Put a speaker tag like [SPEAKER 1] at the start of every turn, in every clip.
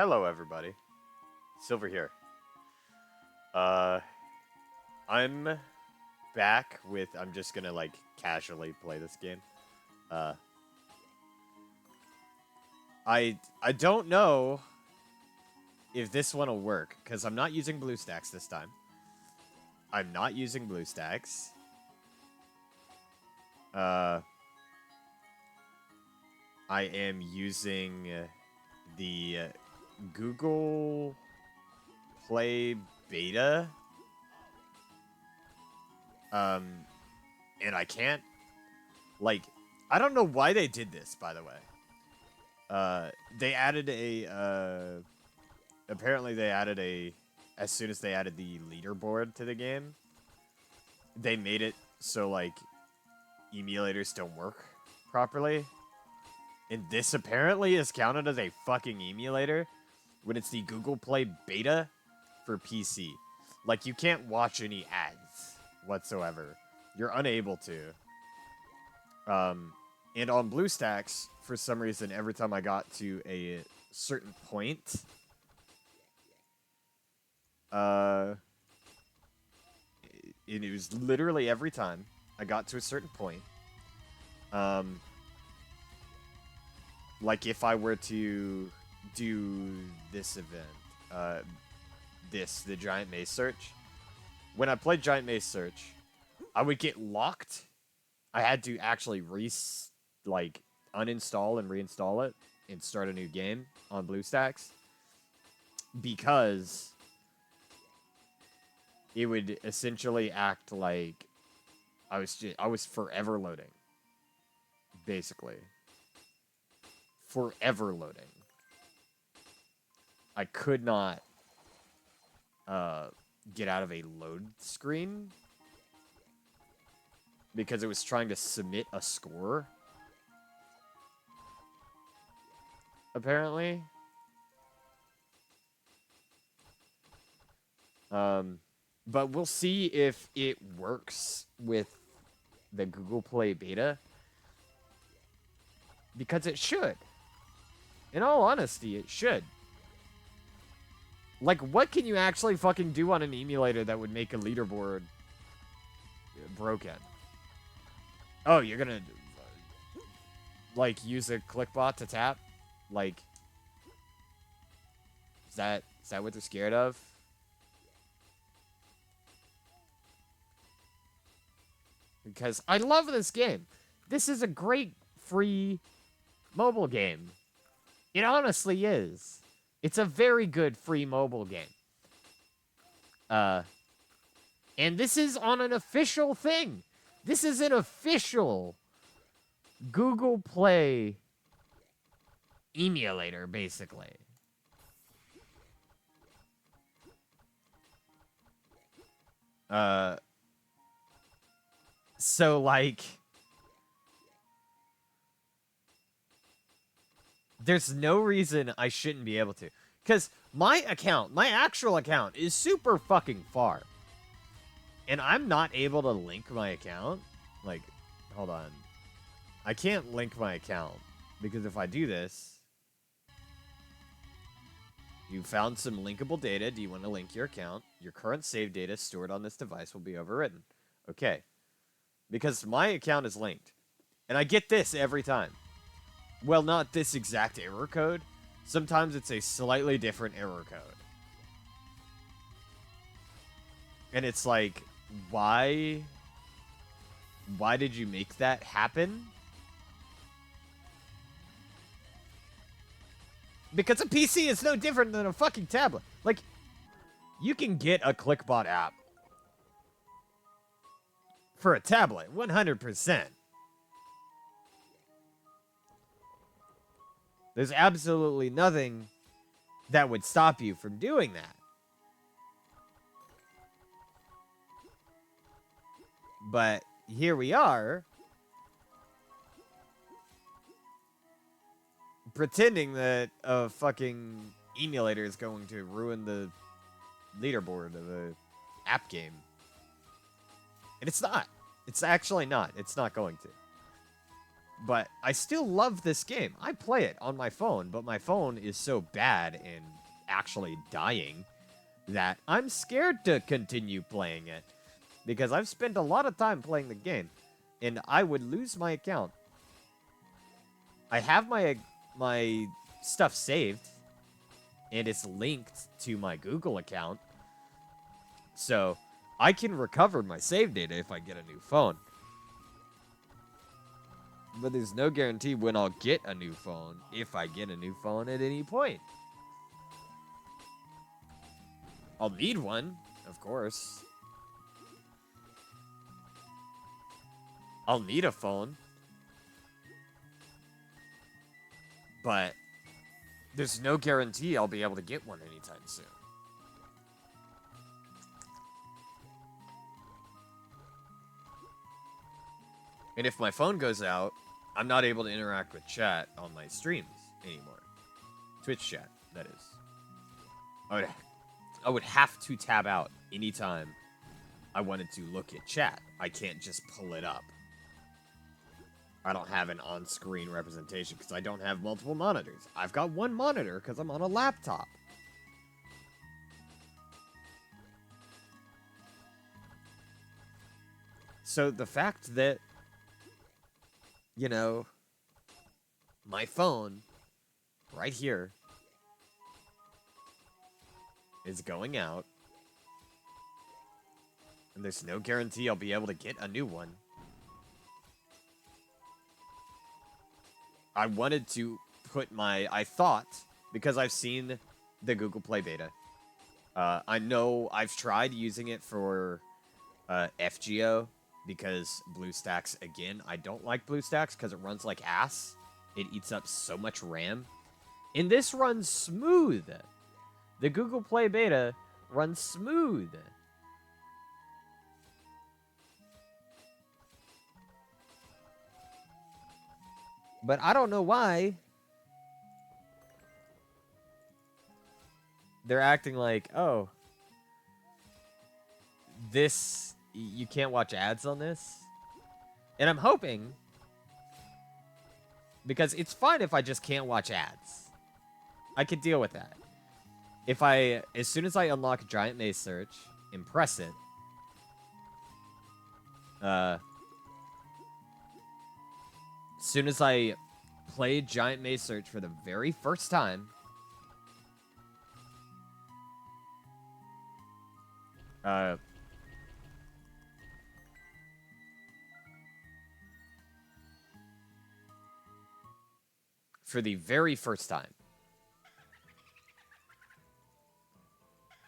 [SPEAKER 1] Hello, everybody. Silver here. Uh, I'm back with. I'm just gonna like casually play this game. Uh, I don't know if this one will work because I'm not using Bluestacks this time. I'm not using Bluestacks. Uh, I am using the Google Play Beta. And I can't, like, I don't know why they did this, by the way. They added apparently they added as soon as they added the leaderboard to the game, they made it so, like, emulators don't work properly. And this apparently is counted as a fucking emulator when it's the Google Play Beta for PC. Like, you can't watch any ads whatsoever. You're unable to. And on BlueStacks, for some reason, every time I got to a certain point, it was literally every time I got to a certain point, like if I were to do this event, the Giant Maze Search, when I played Giant Maze Search, I would get locked. I had to actually uninstall and reinstall it and start a new game on BlueStacks because it would essentially act like I was forever loading, basically. Forever loading. I could not get out of a load screen because it was trying to submit a score, apparently. But we'll see if it works with the Google Play Beta, because it should. In all honesty, it should. Like, what can you actually fucking do on an emulator that would make a leaderboard broken? Oh, you're gonna, like, use a clickbot to tap? Like, is that what they're scared of? Because I love this game. This is a great free mobile game. It honestly is. It's a very good free mobile game. And this is on an official thing. This is an official Google Play emulator, basically. So, like, there's no reason I shouldn't be able to. Because my actual account, is super fucking far. And I'm not able to link my account. Like, hold on. I can't link my account. Because if I do this... You found some linkable data. Do you want to link your account? Your current save data stored on this device will be overwritten. Okay. Because my account is linked. And I get this every time. Well, not this exact error code. Sometimes it's a slightly different error code. And it's like, why did you make that happen? Because a PC is no different than a fucking tablet. Like, you can get a ClickBot app for a tablet, 100%. There's absolutely nothing that would stop you from doing that. But here we are, pretending that a fucking emulator is going to ruin the leaderboard of a app game. And it's not. It's actually not. It's not going to. But I still love this game. I play it on my phone, but my phone is so bad in actually dying that I'm scared to continue playing it. Because I've spent a lot of time playing the game, and I would lose my account. I have my stuff saved, and it's linked to my Google account, so I can recover my save data if I get a new phone. But there's no guarantee when I'll get a new phone, if I get a new phone at any point. I'll need one, of course. I'll need a phone. But there's no guarantee I'll be able to get one anytime soon. And if my phone goes out, I'm not able to interact with chat on my streams anymore. Twitch chat, that is. I would have to tab out anytime I wanted to look at chat. I can't just pull it up. I don't have an on-screen representation because I don't have multiple monitors. I've got one monitor because I'm on a laptop. So the fact that, you know, my phone right here is going out, and there's no guarantee I'll be able to get a new one. I wanted to put I thought, because I've seen the Google Play beta, I know I've tried using it for FGO, because Bluestacks, again, I don't like Bluestacks because it runs like ass. It eats up so much RAM. And this runs smooth. The Google Play beta runs smooth. But I don't know why they're acting like, oh, this, you can't watch ads on this. And I'm hoping, because it's fine if I just can't watch ads. I could deal with that. If as soon as I unlock Giant Maze Search and press it, as soon as I play Giant Maze Search for the very first time,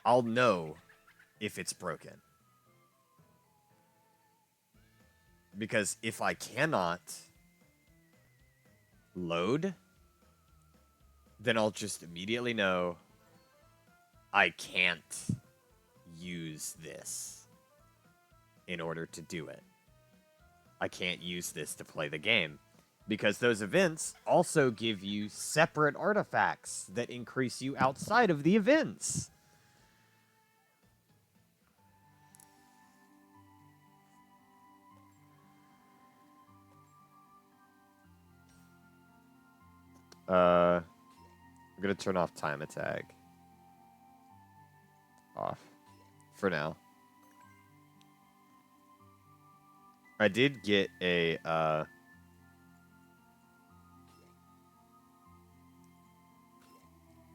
[SPEAKER 1] I'll know if it's broken. Because if I cannot load, then I'll just immediately know I can't use this in order to do it. I can't use this to play the game. Because those events also give you separate artifacts that increase you outside of the events. I'm gonna turn off time attack. Off. For now. I did get a,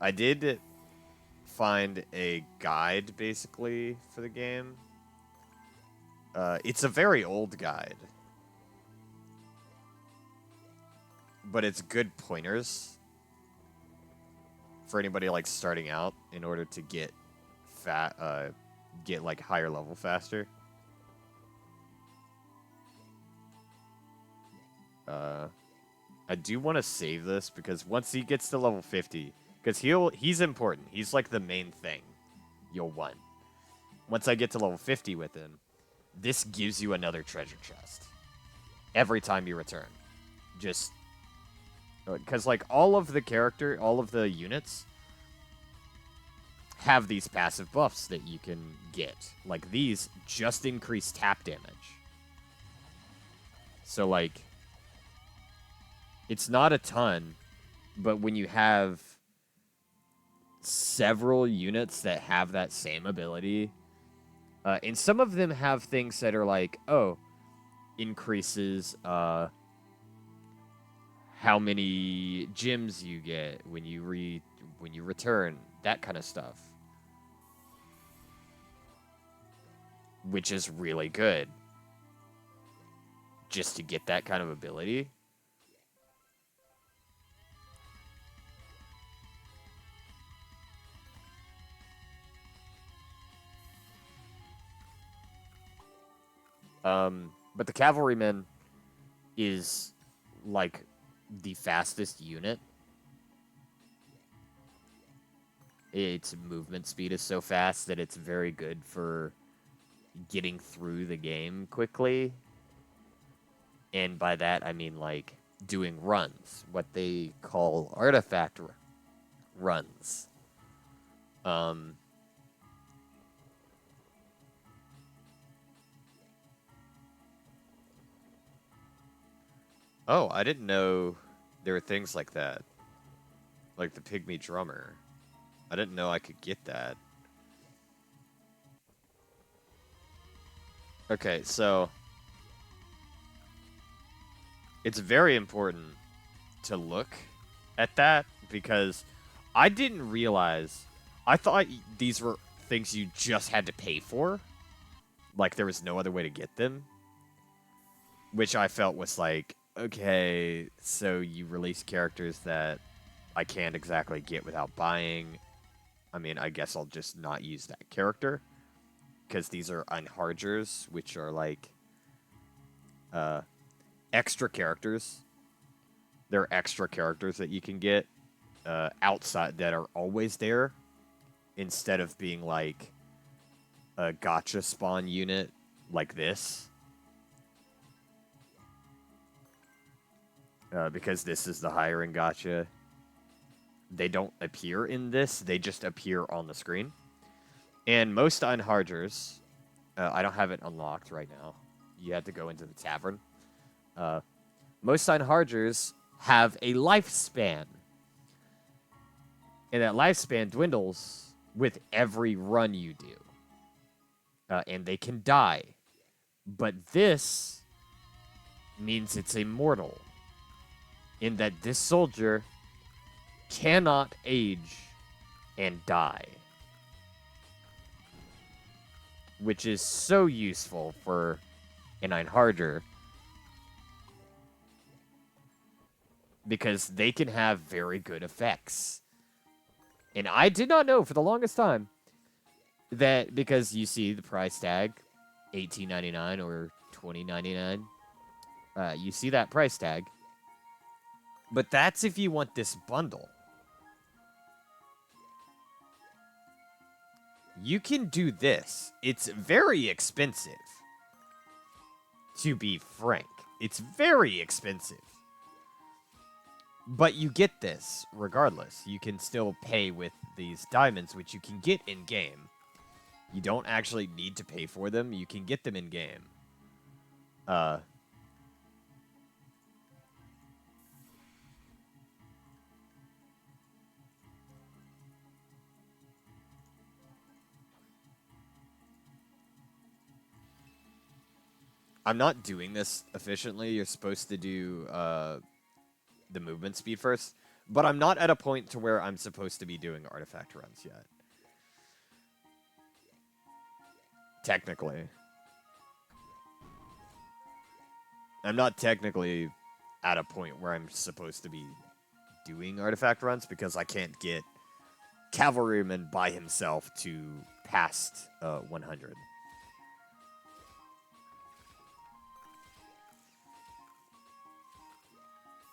[SPEAKER 1] I did find a guide, basically, for the game. It's a very old guide. But it's good pointers for anybody, like, starting out in order to get like, higher level faster. I do want to save this, because once he gets to level 50... Because he's important. He's like the main thing you'll want. Once I get to level 50 with him, this gives you another treasure chest. Every time you return. Just... Because, like, all of the units have these passive buffs that you can get. Like, these just increase tap damage. So, like... It's not a ton, but when you have several units that have that same ability, and some of them have things that are like, oh, increases how many gems you get when you return, that kind of stuff, which is really good just to get that kind of ability. But the cavalryman is like the fastest unit. Its movement speed is so fast that it's very good for getting through the game quickly. And by that, I mean, like, doing runs, what they call artifact runs. Oh, I didn't know there were things like that. Like the pygmy drummer. I didn't know I could get that. Okay, so it's very important to look at that because I didn't realize. I thought these were things you just had to pay for. Like there was no other way to get them. Which I felt was like, okay, so you release characters that I can't exactly get without buying. I mean, I guess I'll just not use that character. Because these are Einhargers, which are like extra characters. They're extra characters that you can get outside that are always there instead of being like a gotcha spawn unit like this. Because this is the hiring gotcha. They don't appear in this, they just appear on the screen. And most Einhargers, I don't have it unlocked right now. You have to go into the tavern. Most Einhargers have a lifespan. And that lifespan dwindles with every run you do. And they can die. But this means it's immortal. In that this soldier cannot age and die. Which is so useful for an Einharger. Because they can have very good effects. And I did not know for the longest time that because you see the price tag, $18.99 or $20.99, you see that price tag. But that's if you want this bundle. You can do this. It's very expensive. To be frank, it's very expensive. But you get this regardless. You can still pay with these diamonds, which you can get in-game. You don't actually need to pay for them. You can get them in-game. I'm not doing this efficiently. You're supposed to do the movement speed first. But I'm not at a point to where I'm supposed to be doing artifact runs yet. Technically. I'm not technically at a point where I'm supposed to be doing artifact runs because I can't get Cavalryman by himself to past 100.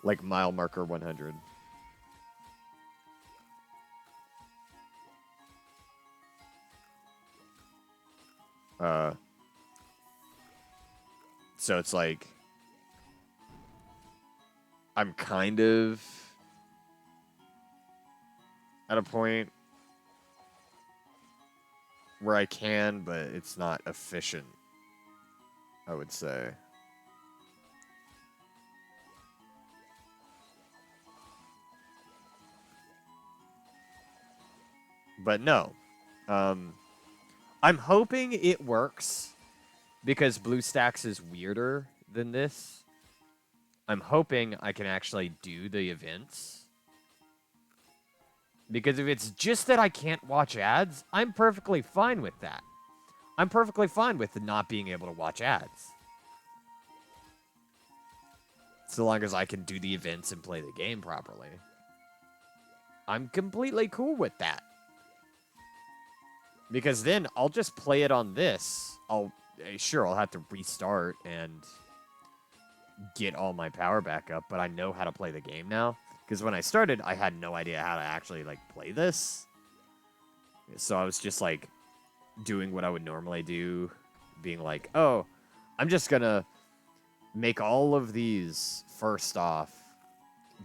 [SPEAKER 1] Like mile marker 100. So it's like I'm kind of at a point where I can, but it's not efficient, I would say. But no. I'm hoping it works because Bluestacks is weirder than this. I'm hoping I can actually do the events. Because if it's just that I can't watch ads, I'm perfectly fine with that. I'm perfectly fine with not being able to watch ads. So long as I can do the events and play the game properly. I'm completely cool with that. Because then I'll just play it on this. I'll have to restart and get all my power back up, but I know how to play the game now. Because when I started, I had no idea how to actually, like, play this. So I was just, like, doing what I would normally do. Being like, oh, I'm just gonna make all of these, first off,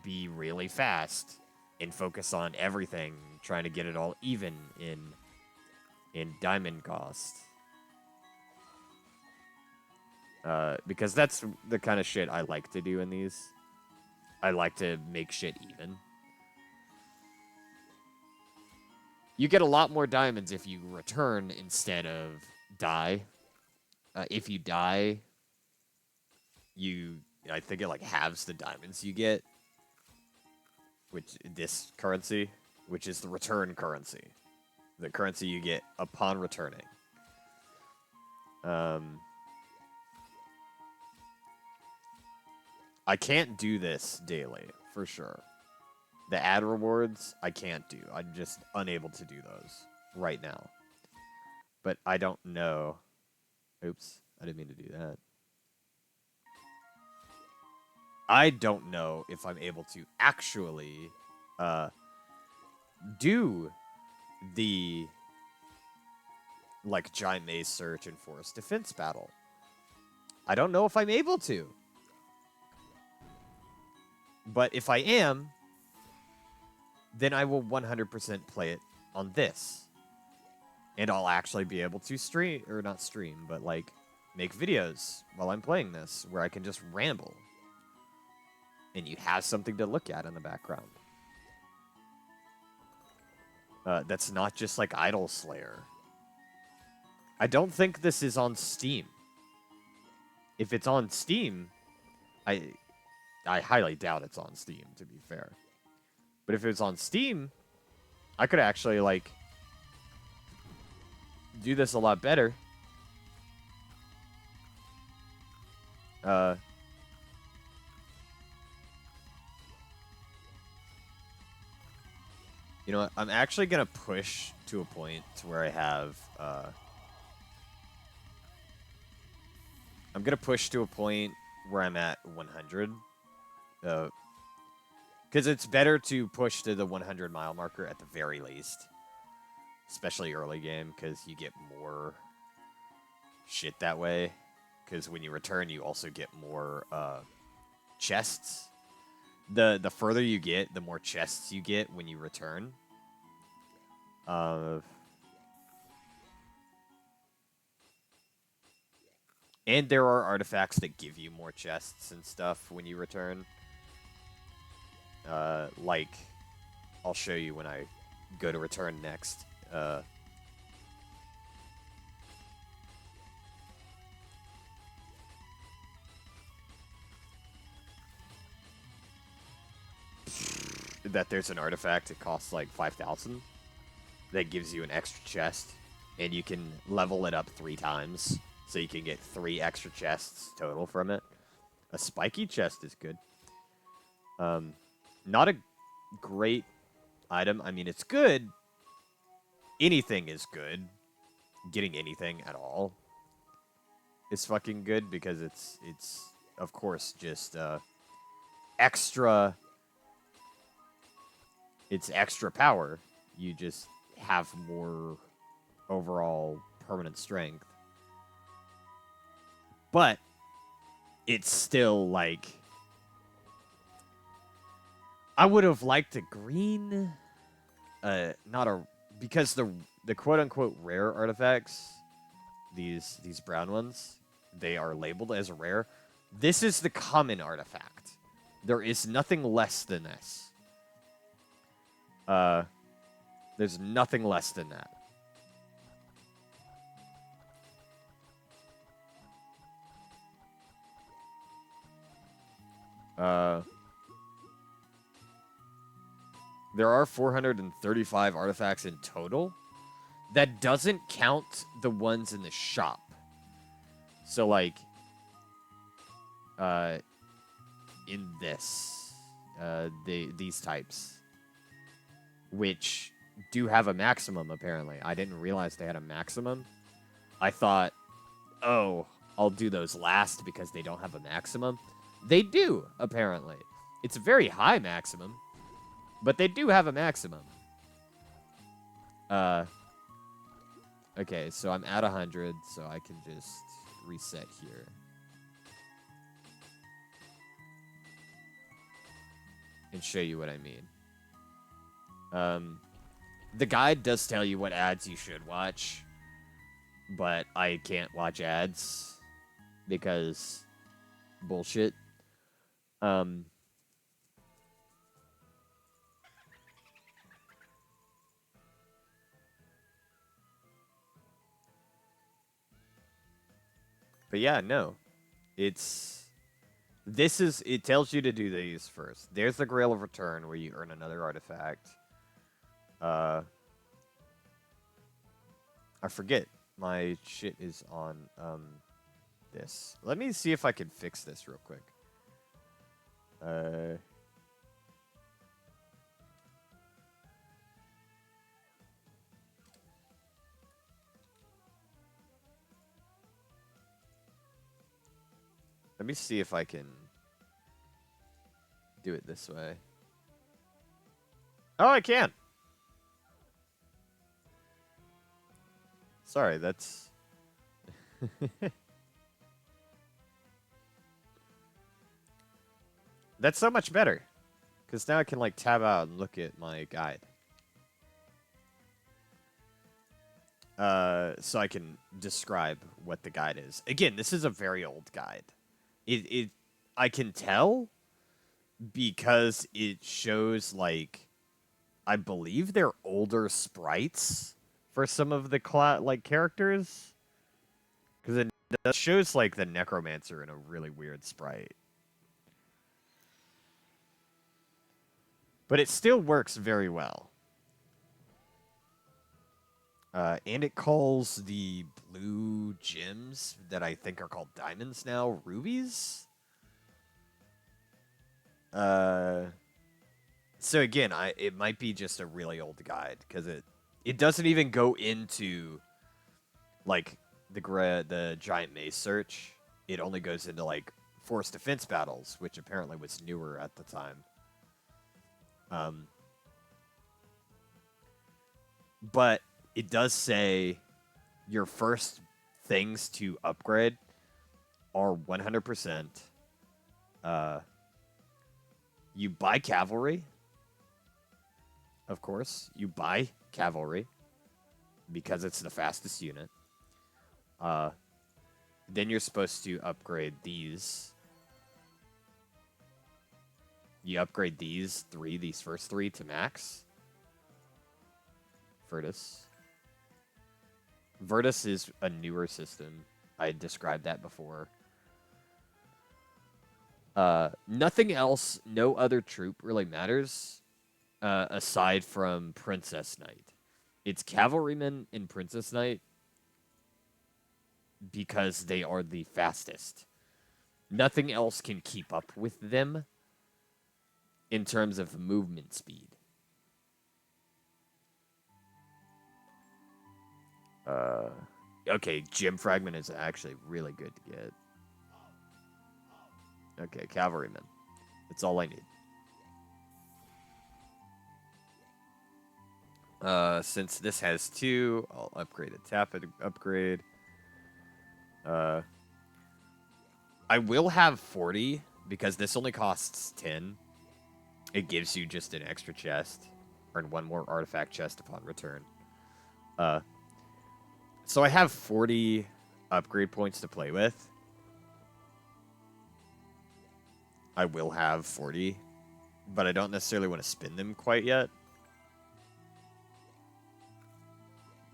[SPEAKER 1] be really fast. And focus on everything. Trying to get it all even in diamond cost. Because that's the kind of shit I like to do in these. I like to make shit even. You get a lot more diamonds if you return instead of die. If you die, I think it like halves the diamonds you get. This currency, which is the return currency. The currency you get upon returning. I can't do this daily, for sure. The ad rewards, I can't do. I'm just unable to do those right now. But I don't know. Oops, I didn't mean to do that. I don't know if I'm able to actually do the like giant maze search and forest defense battle. I don't know if I'm able to. But if I am, then I will 100% play it on this. And I'll actually be able to stream, or not stream, but like make videos while I'm playing this where I can just ramble. And you have something to look at in the background. That's not just like Idol Slayer. I don't think this is on Steam. If it's on Steam, I highly doubt it's on Steam, to be fair. But if it was on Steam, I could actually, like, do this a lot better. You know what? I'm actually going to push to a point to where I have... I'm going to push to a point where I'm at 100. Because it's better to push to the 100-mile marker at the very least. Especially early game, because you get more shit that way. Because when you return, you also get more chests. The further you get, the more chests you get when you return. And there are artifacts that give you more chests and stuff when you return. Like, I'll show you when I go to return next. That there's an artifact, it costs like 5,000. That gives you an extra chest. And you can level it up 3 times. So you can get 3 extra chests total from it. A spiky chest is good. Not a great item. I mean, it's good. Anything is good. Getting anything at all is fucking good because it's of course just extra. It's extra power. You just have more overall permanent strength. But it's still like I would have liked a green not a because the quote unquote rare artifacts, these brown ones, they are labeled as rare. This is the common artifact. There is nothing less than this. There's nothing less than that. There are 435 artifacts in total. That doesn't count the ones in the shop. So, like, in this, these types, which do have a maximum, apparently. I didn't realize they had a maximum. I thought, oh, I'll do those last because they don't have a maximum. They do, apparently. It's a very high maximum, but they do have a maximum. Okay, so I'm at 100, so I can just reset here. And show you what I mean. The guide does tell you what ads you should watch, but I can't watch ads because bullshit. But yeah, no. It tells you to do these first. There's the Grail of Return where you earn another artifact. I forget. My shit is on this. Let me see if I can fix this real quick. Let me see if I can do it this way. Oh, I can. Sorry, that's... That's so much better. Because now I can, like, tab out and look at my guide. So I can describe what the guide is. Again, this is a very old guide. I can tell because it shows, like, I believe they're older sprites for some of the characters. Because it shows, like, the Necromancer in a really weird sprite. But it still works very well. And it calls the blue gems that I think are called diamonds now rubies. So again, it might be just a really old guide because it doesn't even go into like the giant maze search. It only goes into like forest defense battles, which apparently was newer at the time. But it does say your first things to upgrade are 100%. You buy cavalry. Of course, you buy cavalry because it's the fastest unit. Then you're supposed to upgrade these. You upgrade these first three to max. Virtus is a newer system. I described that before. Nothing else, no other troop really matters aside from Princess Knight. It's Cavalryman and Princess Knight because they are the fastest. Nothing else can keep up with them in terms of movement speed. Okay, Gem Fragment is actually really good to get. Okay, Cavalryman. That's all I need. Since this has 2, I'll upgrade a tap upgrade. I will have 40 because this only costs 10. It gives you just an extra chest. Earn 1 more artifact chest upon return. So I have 40 upgrade points to play with. I will have 40, but I don't necessarily want to spend them quite yet.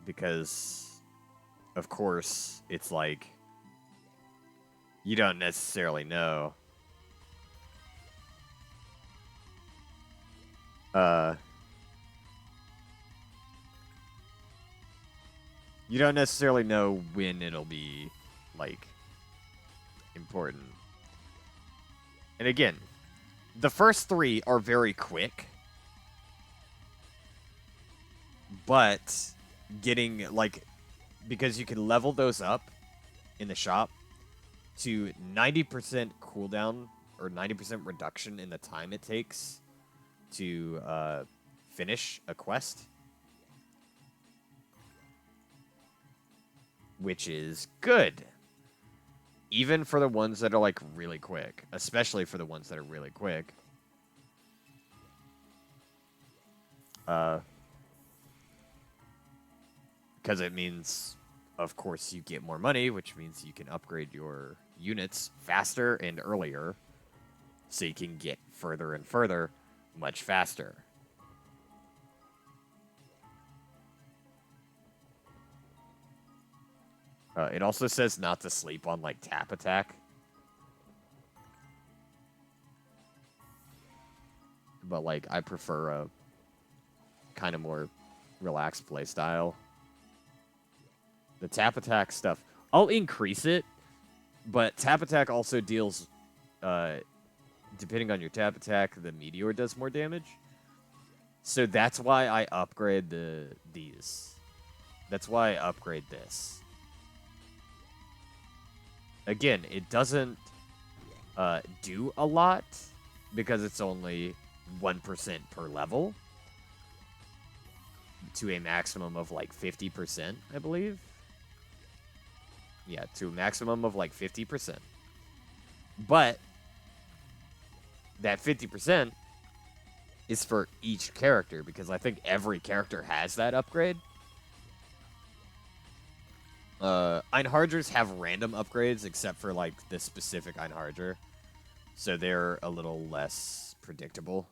[SPEAKER 1] because, of course, it's like you don't necessarily know. You don't necessarily know when it'll be, like, important. And again, the first 3 are very quick, but getting, like, because you can level those up in the shop to 90% cooldown or 90% reduction in the time it takes to finish a quest, which is good. Even for the ones that are, like, really quick. Especially for the ones that are really quick. Because it means, of course, you get more money, which means you can upgrade your units faster and earlier, so you can get further and further much faster. It also says not to sleep on, like, tap attack. But, like, I prefer a kind of more relaxed playstyle. The tap attack stuff, I'll increase it, but tap attack also deals, depending on your tap attack, the meteor does more damage. So that's why I upgrade these. That's why I upgrade this. Again, it doesn't do a lot because it's only 1% per level to a maximum of like 50%, I believe. Yeah, to a maximum of like 50%. But that 50% is for each character because I think every character has that upgrade. Einhargers have random upgrades except for, like, the specific Einharger. So they're a little less predictable.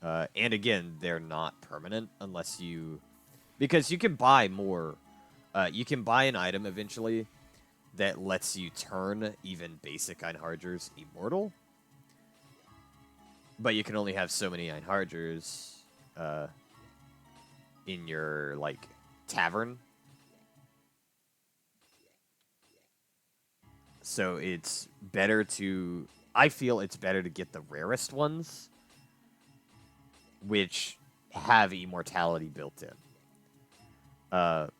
[SPEAKER 1] And again, they're not permanent unless you... Because you can buy more... you can buy an item eventually that lets you turn even basic Einhargers immortal. But you can only have so many Einhargers in your, like... tavern. So it's better to... I feel it's better to get the rarest ones, which have immortality built in. But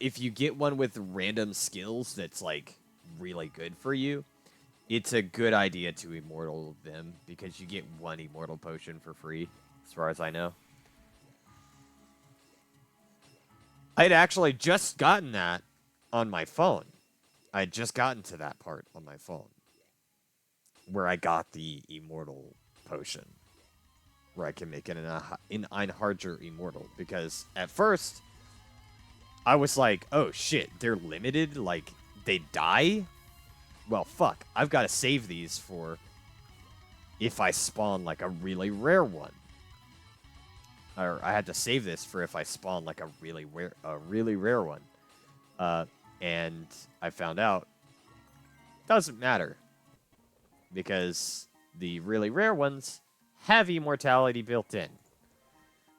[SPEAKER 1] if you get one with random skills that's, like, really good for you, it's a good idea to immortal them, because you get 1 immortal potion for free, as far as I know. I had actually just gotten that on my phone. I had just gotten to that part on my phone. Where I got the immortal potion. Where I can make it an Einharger immortal. Because at first, I was like, oh shit, they're limited? Like, they die? Well, fuck. I've got to save these for if I spawn, like, a really rare one. Or I had to save this for if I spawn, like, a really rare one. And I found out doesn't matter. Because the really rare ones have immortality built in.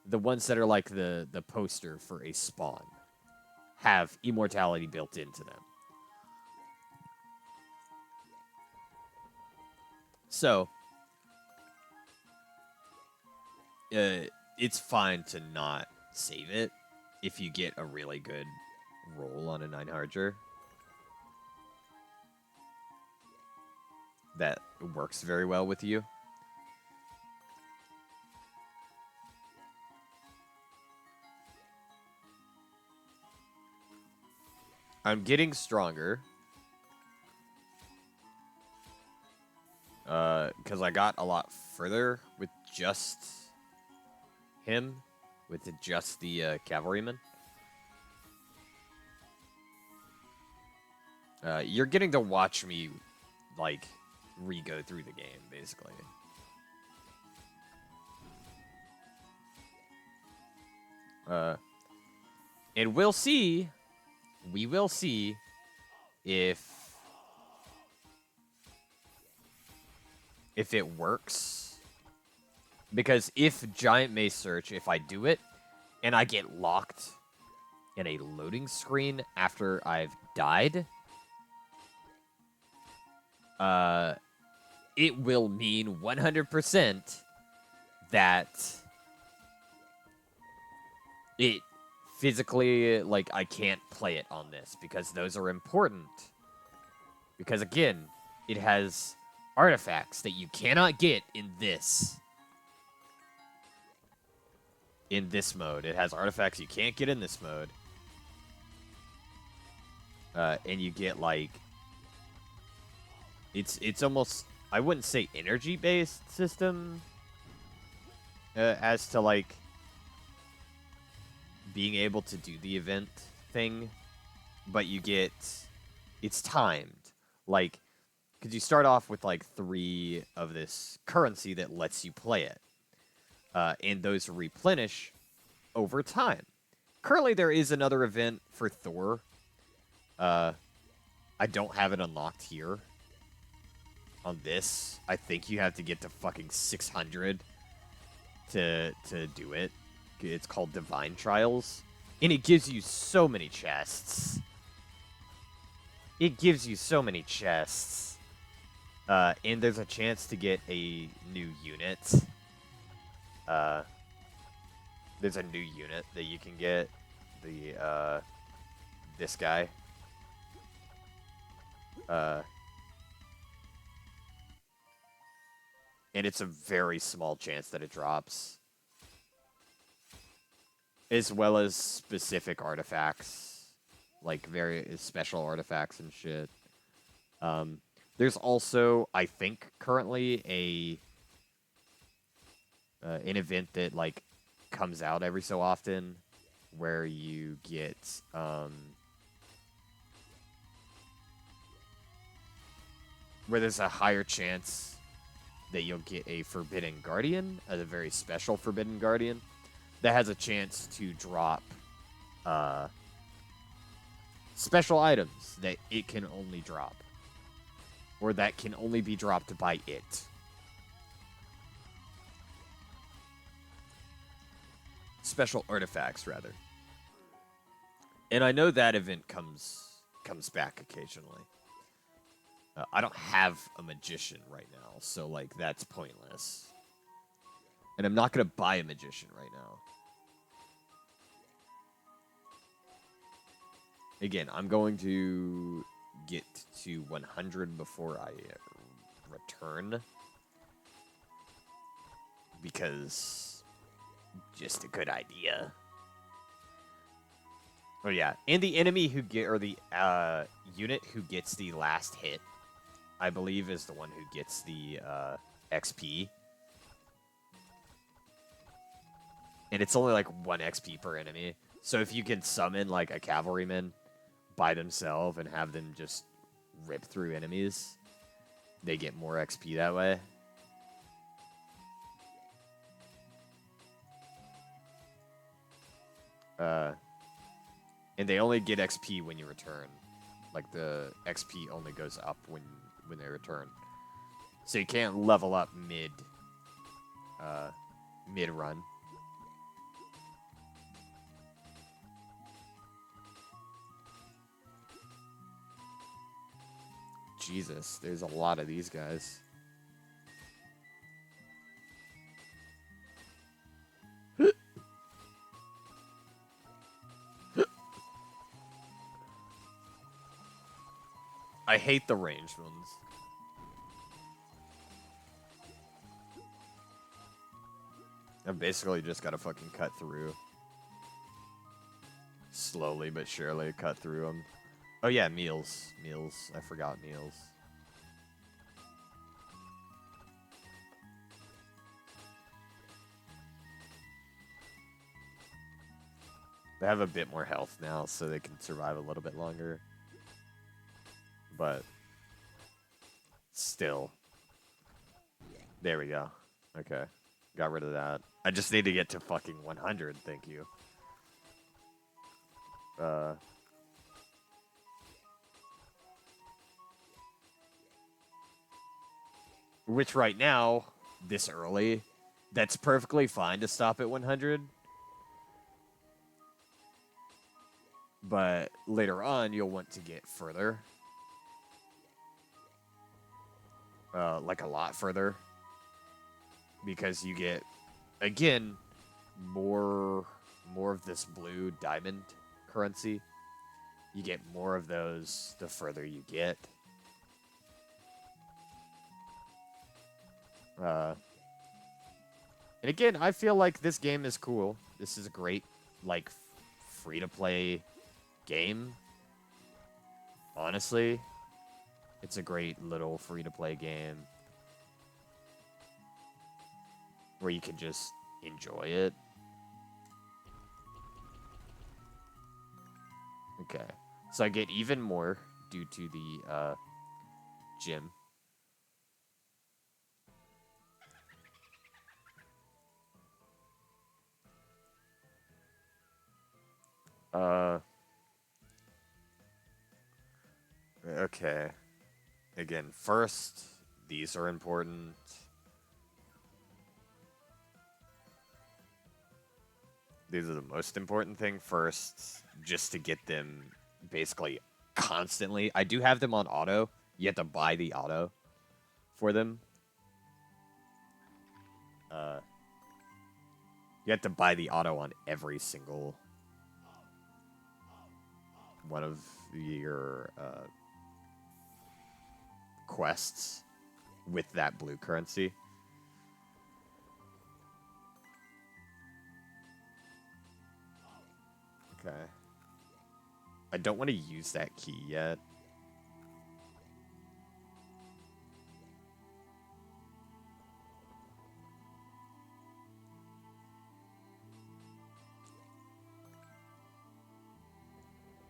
[SPEAKER 1] The ones that are like the poster for a spawn have immortality built into them. So, it's fine to not save it if you get a really good roll on a Einharger. That works very well with you. I'm getting stronger. Because I got a lot further with just him. With just the cavalryman. You're getting to watch me, like, re-go through the game, basically. And we'll see. We will see if it works. Because if Giant Maze Search, if I do it, and I get locked in a loading screen after I've died, it will mean 100% that it physically, like, I can't play it on this, because those are important. Because, again, it has artifacts that you cannot get in this. In this mode. It has artifacts you can't get in this mode. And you get, like... It's almost... I wouldn't say energy-based system. As to, like... being able to do the event thing. But you get... It's timed. Like... Because you start off with, like, 3 of this currency that lets you play it. And those replenish over time. Currently, there is another event for Thor. I don't have it unlocked here. On this, I think you have to get to fucking 600 to do it. It's called Divine Trials. And it gives you so many chests. It gives you so many chests. And there's a chance to get a new unit. There's a new unit that you can get. This guy. And it's a very small chance that it drops. As well as specific artifacts. Like, very special artifacts and shit. There's also, I think, currently an event that, like, comes out every so often where you get, where there's a higher chance that you'll get a Forbidden Guardian, a very special Forbidden Guardian, that has a chance to drop, special items that it can only drop. Or that can only be dropped by it. Special artifacts, rather. And I know that event comes back occasionally. I don't have a magician right now, so, like, that's pointless. And I'm not going to buy a magician right now. Again, I'm going to get to 100 before I return. Because just a good idea. Oh yeah, and the enemy who or the unit who gets the last hit, I believe, is the one who gets the XP. And it's only like 1 XP per enemy. So if you can summon like a cavalryman by themselves and have them just rip through enemies, they get more XP that way. And they only get XP when you return. Like, the XP only goes up when they return. So you can't level up mid-run. Jesus, there's a lot of these guys. I hate the ranged ones. I've basically just got to fucking cut through. Slowly but surely cut through them. Oh yeah, meals. Meals. I forgot meals. They have a bit more health now, so they can survive a little bit longer. But still. There we go. Okay. Got rid of that. I just need to get to fucking 100, thank you. Uh, which right now, this early, that's perfectly fine to stop at 100. But later on, you'll want to get further. Like a lot further. Because you get, again, more of this blue diamond currency. You get more of those the further you get. And again, I feel like this game is cool. This is a great, like, free-to-play game. Honestly, it's a great little free-to-play game where you can just enjoy it. Okay, so I get even more due to the gym. Okay. Again, first, these are important. These are the most important thing first, just to get them basically constantly. I do have them on auto. You have to buy the auto for them. You have to buy the auto on every single one of your quests with that blue currency. Okay. I don't want to use that key yet.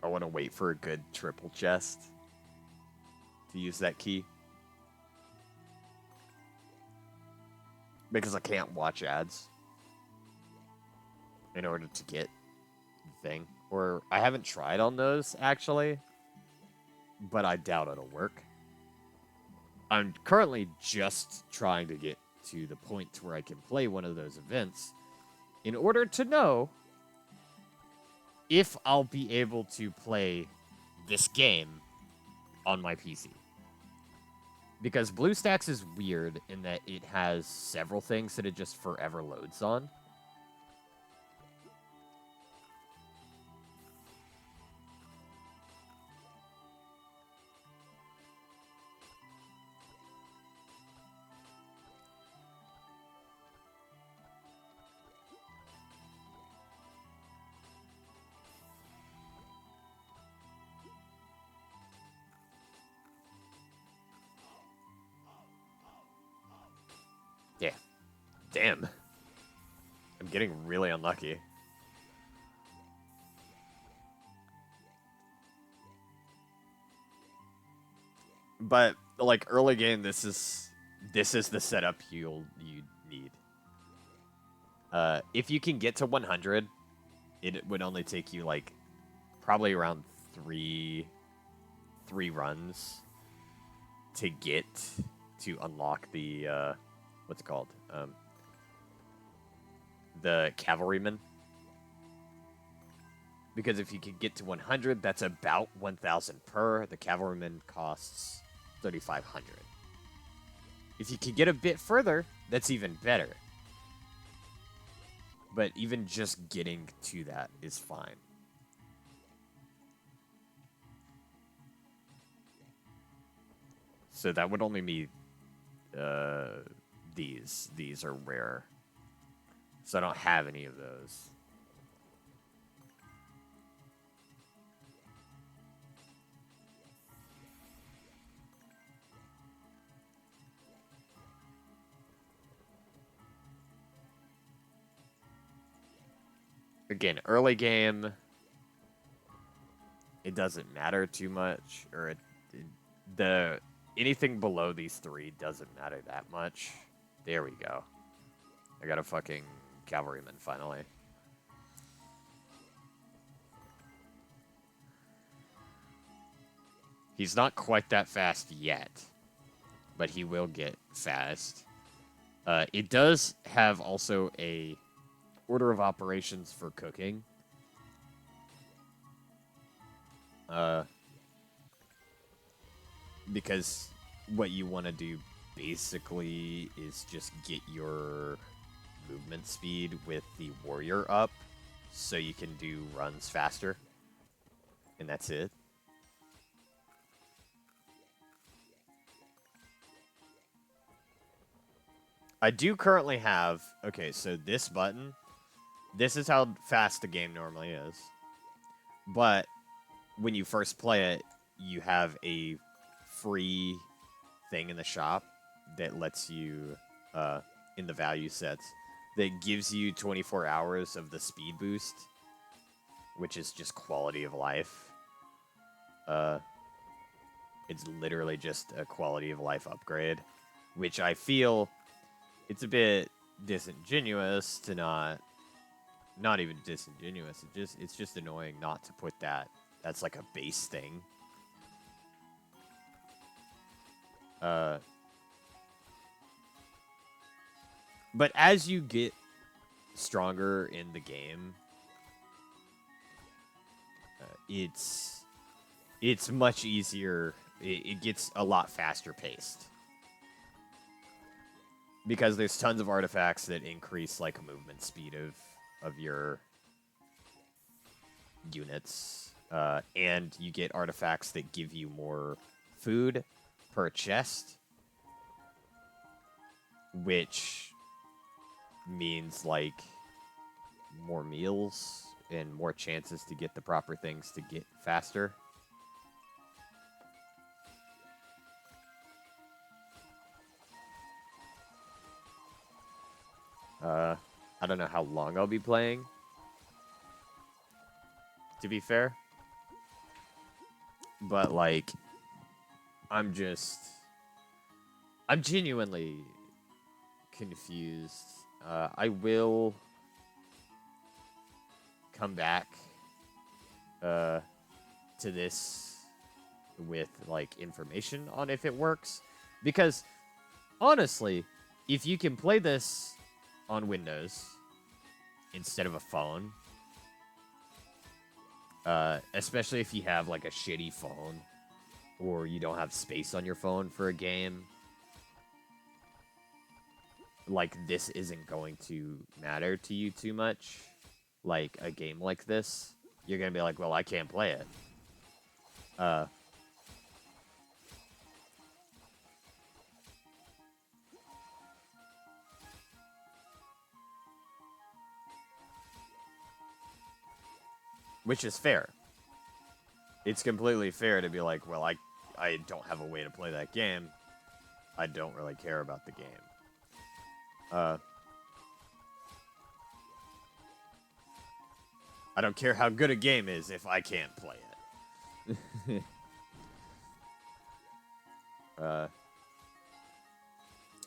[SPEAKER 1] I want to wait for a good triple chest to use that key. Because I can't watch ads in order to get the thing. Or I haven't tried on those, actually. But I doubt it'll work. I'm currently just trying to get to the point where I can play one of those events in order to know if I'll be able to play this game on my PC. Because Bluestacks is weird in that it has several things that it just forever loads on. Yeah. Damn. I'm getting really unlucky. But like early game, this is the setup you need. If you can get to 100, it would only take you like probably around three runs to get to unlock the what's it called? The cavalryman. Because if you can get to 100, that's about 1,000 per. The cavalryman costs 3,500. If you can get a bit further, that's even better. But even just getting to that is fine. So that would only be these. These are rare. So I don't have any of those. Again, early game, it doesn't matter too much, or anything below these three doesn't matter that much. There we go. I got a fucking cavalryman finally. He's not quite that fast yet, but he will get fast. It does have also a order of operations for cooking. Because what you want to do basically is just get your movement speed with the warrior up so you can do runs faster. And that's it. I do currently have... Okay, so this button... This is how fast the game normally is. But when you first play it, you have a free thing in the shop that lets you, in the value sets, that gives you 24 hours of the speed boost, which is just quality of life. It's literally just a quality of life upgrade, which I feel it's a bit disingenuous to not even disingenuous. It's just annoying not to put that. That's like a base thing. But as you get stronger in the game, it's much easier. It gets a lot faster paced. Because there's tons of artifacts that increase like movement speed of your units. And you get artifacts that give you more food per chest, which means like more meals and more chances to get the proper things to get faster. I don't know how long I'll be playing, to be fair. But, like, I'm genuinely confused. I will come back to this with, like, information on if it works. Because, honestly, if you can play this on Windows instead of a phone, especially if you have like a shitty phone or you don't have space on your phone for a game, like this isn't going to matter to you too much. Like a game like this, you're gonna be like, well, I can't play it. Which is fair. It's completely fair to be like, well, I don't have a way to play that game. I don't really care about the game. I don't care how good a game is if I can't play it.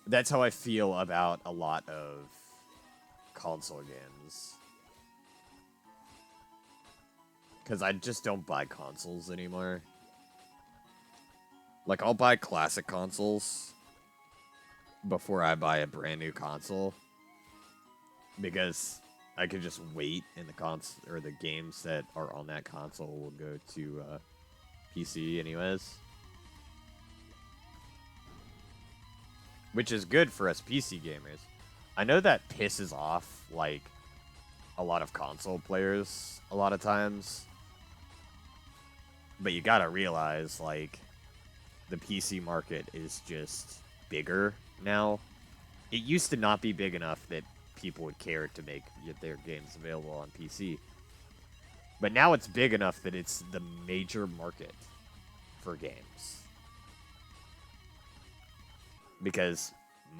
[SPEAKER 1] That's how I feel about a lot of console games. Because I just don't buy consoles anymore. Like, I'll buy classic consoles before I buy a brand new console. Because I could just wait and the games that are on that console will go to PC anyways. Which is good for us PC gamers. I know that pisses off, like, a lot of console players a lot of times. But you gotta realize, like, the PC market is just bigger now. It used to not be big enough that people would care to make their games available on PC. But now it's big enough that it's the major market for games. Because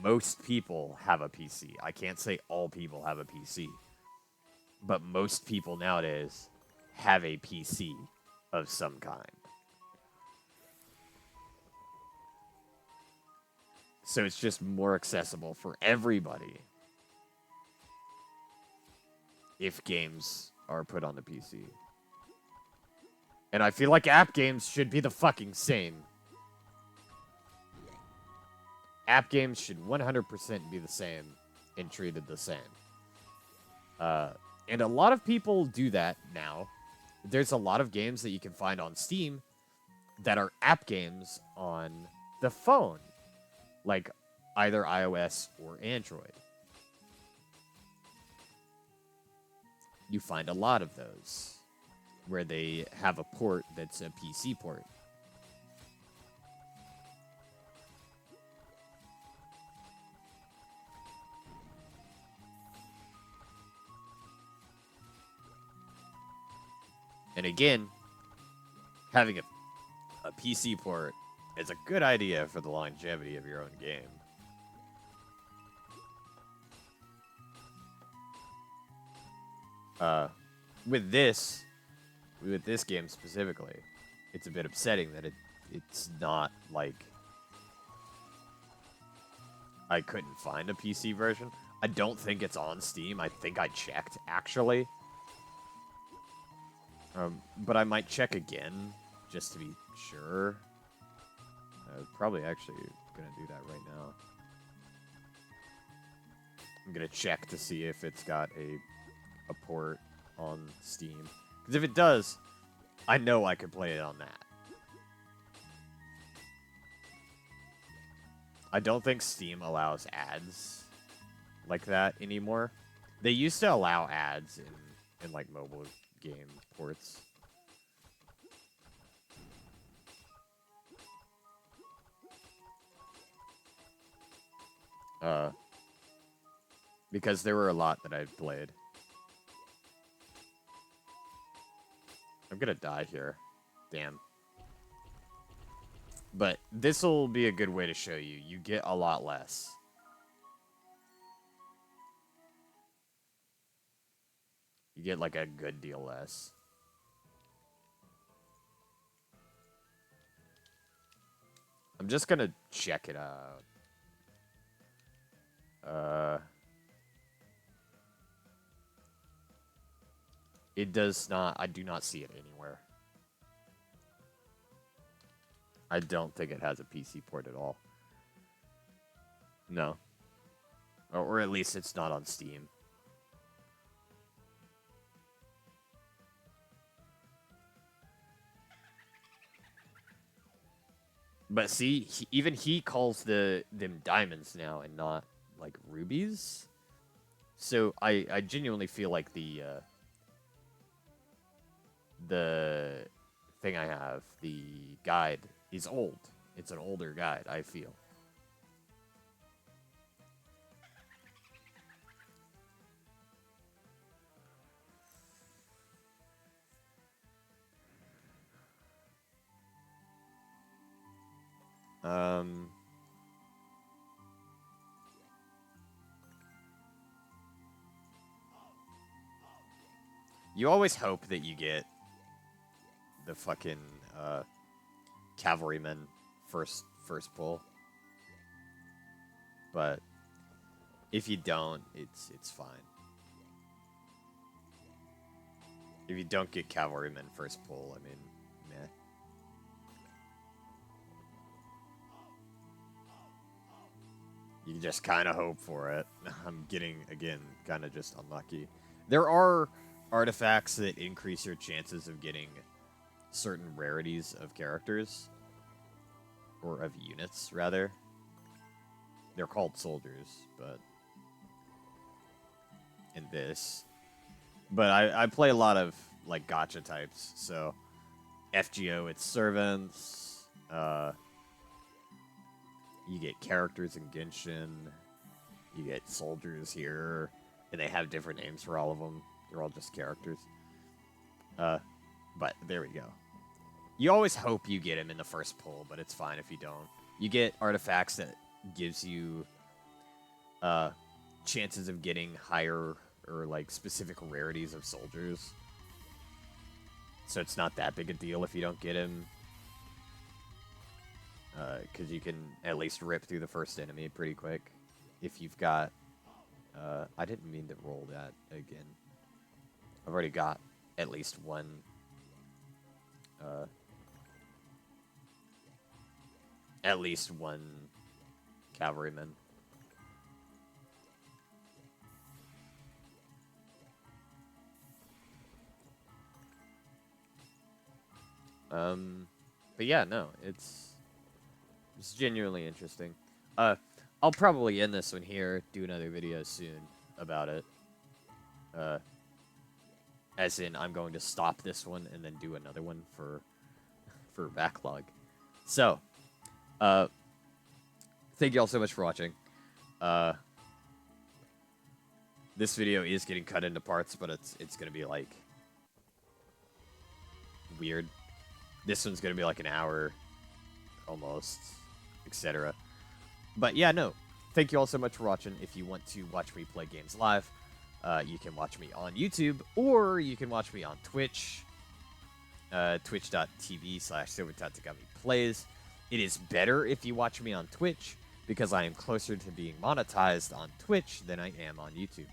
[SPEAKER 1] most people have a PC. I can't say all people have a PC. But most people nowadays have a PC of some kind. So it's just more accessible for everybody if games are put on the PC. And I feel like app games should be the fucking same. App games should 100% be the same and treated the same. And a lot of people do that now. There's a lot of games that you can find on Steam that are app games on the phone, like either iOS or Android. You find a lot of those where they have a port that's a PC port. And again, having a PC port is a good idea for the longevity of your own game. With this game specifically, it's a bit upsetting that it's not like I couldn't find a PC version. I don't think it's on Steam. I think I checked actually. But I might check again just to be sure. Probably actually gonna do that right now. I'm gonna check to see if it's got a port on Steam. Because if it does, I know I could play it on that. I don't think Steam allows ads like that anymore. They used to allow ads in like mobile game ports. Because there were a lot that I've played. I'm gonna die here. Damn. But this will be a good way to show you. You get a lot less. You get like a good deal less. I'm just gonna check it out. It does not, I do not see it anywhere. I don't think it has a PC port at all. No. Or at least it's not on Steam. But see, even he calls them diamonds now and not, like, rubies. So I genuinely feel like the thing I have, the guide, is old. It's an older guide, I feel. You always hope that you get the fucking cavalryman first pull, but if you don't, it's fine. If you don't get cavalryman first pull, I mean, meh. You just kind of hope for it. I'm getting, again, kind of just unlucky. There are artifacts that increase your chances of getting certain rarities of characters. Or of units, rather. They're called soldiers, but... in this. But I play a lot of, like, gacha types, so... FGO, it's servants. You get characters in Genshin. You get soldiers here. And they have different names for all of them. They're all just characters. But there we go. You always hope you get him in the first pull, but it's fine if you don't. You get artifacts that gives you chances of getting higher or like specific rarities of soldiers. So it's not that big a deal if you don't get him. Because you can at least rip through the first enemy pretty quick. If you've got... I didn't mean to roll that again. I've already got at least one at least one cavalryman. But yeah, no, it's genuinely interesting. I'll probably end this one here, do another video soon about it. As in, I'm going to stop this one and then do another one for backlog. So, thank you all so much for watching. This video is getting cut into parts, but it's gonna be like weird. This one's gonna be like an hour, almost, etc. But yeah, no. Thank you all so much for watching. If you want to watch me play games live, you can watch me on YouTube, or you can watch me on Twitch, twitch.tv/SilverTategamiPlays. It is better if you watch me on Twitch, because I am closer to being monetized on Twitch than I am on YouTube.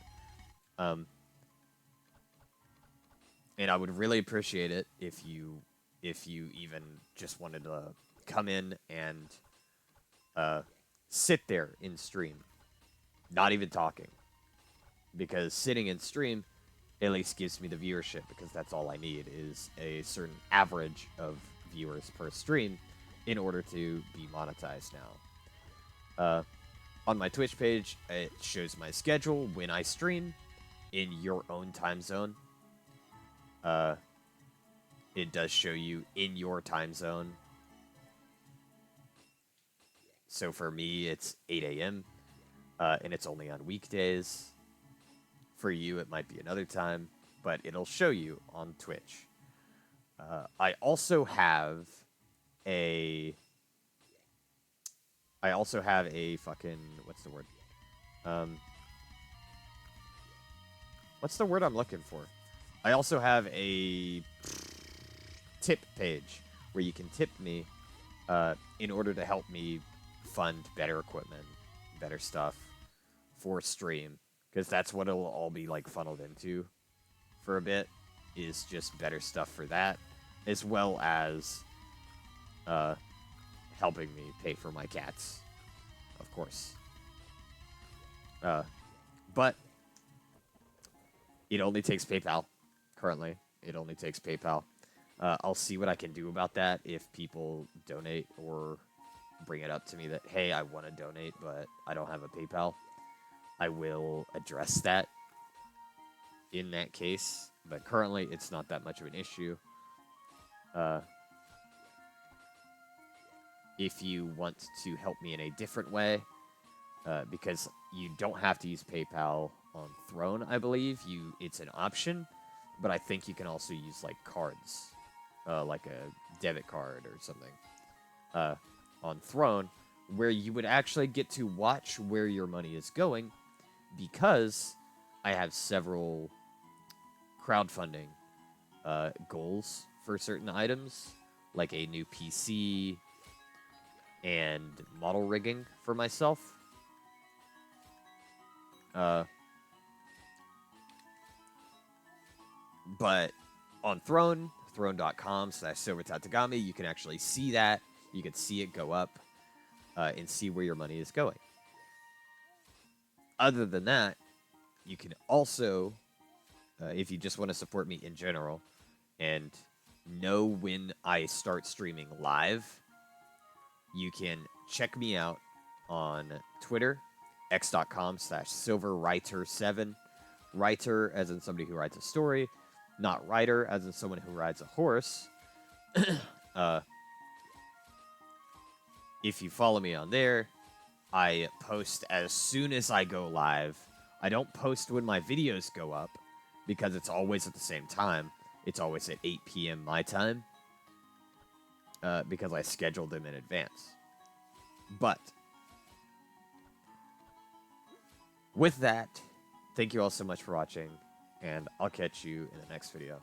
[SPEAKER 1] And I would really appreciate it if you even just wanted to come in and sit there in stream, not even talking, because sitting in stream at least gives me the viewership, because that's all I need is a certain average of viewers per stream in order to be monetized now. On my Twitch page, it shows my schedule when I stream in your own time zone. It does show you in your time zone. So for me, it's 8 a.m., and it's only on weekdays. For you, it might be another time, but it'll show you on Twitch. I also have a fucking, what's the word? What's the word I'm looking for? I also have a tip page where you can tip me in order to help me fund better equipment, better stuff for stream, because that's what it'll all be like funneled into for a bit, is just better stuff for that, as well as helping me pay for my cats, of course. But it only takes PayPal. Currently, it only takes PayPal. I'll see what I can do about that if people donate or bring it up to me that, hey, I want to donate, but I don't have a PayPal. I will address that in that case, but currently it's not that much of an issue. If you want to help me in a different way, because you don't have to use PayPal on Throne, I believe. It's an option, but I think you can also use like cards, like a debit card or something, on Throne, where you would actually get to watch where your money is going, because I have several crowdfunding goals for certain items, like a new PC and model rigging for myself. But on Throne, throne.com/SilverTategami, you can actually see that. You can see it go up and see where your money is going. Other than that, you can also, if you just want to support me in general and know when I start streaming live, you can check me out on Twitter, x.com/silverwriter7. Writer as in somebody who writes a story, not rider as in someone who rides a horse. If you follow me on there, I post as soon as I go live. I don't post when my videos go up, because it's always at the same time. It's always at 8 p.m. my time, because I scheduled them in advance. But with that, thank you all so much for watching, and I'll catch you in the next video.